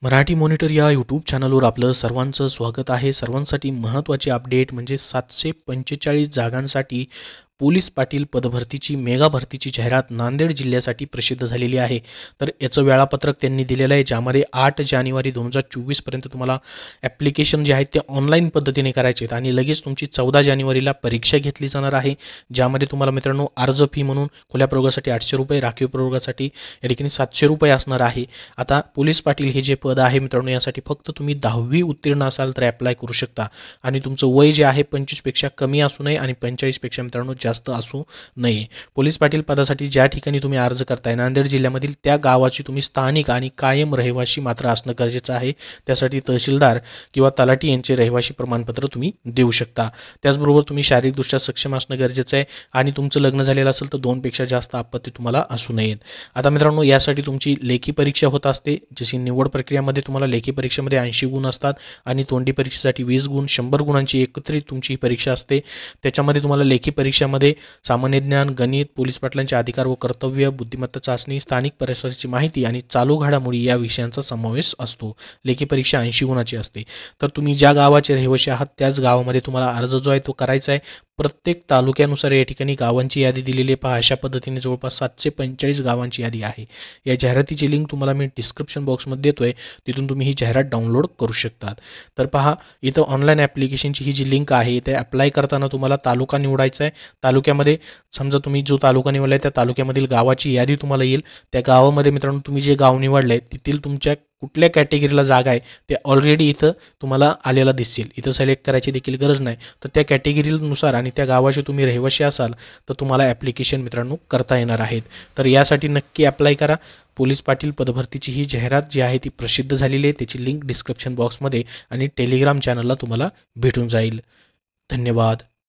Marathi monitor या YouTube चॅनलवर आपलं सर्वांचं स्वागत आहे। सर्वांसाठी महत्त्वाची अपडेट म्हणजे 745 जागांसाठी पोलीस पाटील पदभरतीची मेगा भरतीची जाहिरात नांदेड जिल्ह्यासाठी प्रसिद्ध झालेली आहे। तर याचं वेळापत्रक त्यांनी दिलेलं आहे, ज्यामध्ये 8 जानेवारी 2024 पर्यंत तुम्हाला ॲप्लिकेशन जे आहेत ते ऑनलाईन पद्धतीने करायचे आहेत आणि लगेच तुमची 14 जानेवारीला परीक्षा घेतली जाणार आहे, ज्यामध्ये तुम्हाला मित्रांनो अर्ज फी म्हणून खुल्या प्रवर्गासाठी 800 रुपये, राखीव प्रवर्गासाठी या ठिकाणी 700 रुपये असणार आहे। आता पोलीस पाटील हे जे पद आहे मित्रांनो, यासाठी फक्त तुम्ही 10वी उत्तीर्ण असाल तर ॲप्लाय करू शकता आणि तुमचं वय जे आहे 25 पेक्षा कमी असू नये आणि 45 पेक्षा मित्रांनो जास्त असू नये। पोलीस पाटील पदासाठी ज्या ठिकाणी तुम्ही अर्ज करताय नांदेड जिल्ह्यामधील त्या गावाची तुम्ही स्थानिक आणि कायम रहिवासी मात्र असणं गरजेचं आहे। त्यासाठी तहसीलदार किंवा तलाठी यांचे रहिवासी प्रमाणपत्र तुम्ही देऊ शकता। त्याचबरोबर तुम्ही शारीरिकदृष्ट्या सक्षम असणं गरजेचं आहे आणि तुमचं लग्न झालेलं असेल तर 2 पेक्षा जास्त आपत्ती तुम्हाला असू नयेत। आता मित्रांनो, यासाठी तुमची लेखी परीक्षा होत असते, जशी निवड प्रक्रियामध्ये तुम्हाला लेखी परीक्षेमध्ये 80 गुण असतात आणि तोंडी परीक्षेसाठी 20 गुण, 100 गुणांची एकत्रित तुमची ही परीक्षा असते। त्याच्यामध्ये तुम्हाला लेखी परीक्षेमध्ये सामान्य ज्ञान, गणित, पोलीस पाटलांचे अधिकार व कर्तव्य, बुद्धिमत्ता चाचणी, स्थानिक परिसराची माहिती आणि चालू घडामोडी या विषयांचा समावेश असतो। लेखी परीक्षा 80 गुणाची असते। तर तुम्ही ज्या गावाचे रहिवासी आहात त्याच गावामध्ये तुम्हाला अर्ज जो आहे तो करायचा आहे। प्रत्येक तालुक्यानुसार या ठिकाणी गावांची यादी दिलेली आहे। पहा, अशा पद्धतीने जवळपास 745 गावांची यादी आहे। या जाहिरातीची लिंक तुम्हाला मी डिस्क्रिप्शन बॉक्समध्ये देतोय, तिथून तुम्ही ही जाहिरात डाउनलोड करू शकतात। तर पहा, इथं ऑनलाईन ॲप्लिकेशनची ही जी लिंक आहे इथे अप्लाय करताना तुम्हाला तालुका निवडायचा आहे। तालुक्यामध्ये समजा तुम्ही जो तालुका निवडला आहे त्या तालुक्यामधील गावाची यादी तुम्हाला येईल। त्या गावामध्ये मित्रांनो तुम्ही जे गाव निवडलंय तिथील तुमच्या कुठल्या कॅटेगरीला जागा आहे ते ऑलरेडी इथं तुम्हाला आलेला दिसेल। इथं सिलेक्ट करायची देखील गरज नाही। तर त्या कॅटेगरीनुसार आणि त्या गावाचे तुम्ही रहिवासी असाल तर तुम्हाला ॲप्लिकेशन मित्रांनो करता येणार आहेत। तर यासाठी नक्की अप्लाय करा। पोलीस पाटील पदभरतीची ही जाहिरात जी आहे ती प्रसिद्ध झालेली आहे, त्याची लिंक डिस्क्रिप्शन बॉक्समध्ये आणि टेलिग्राम चॅनलला तुम्हाला भेटून जाईल। धन्यवाद।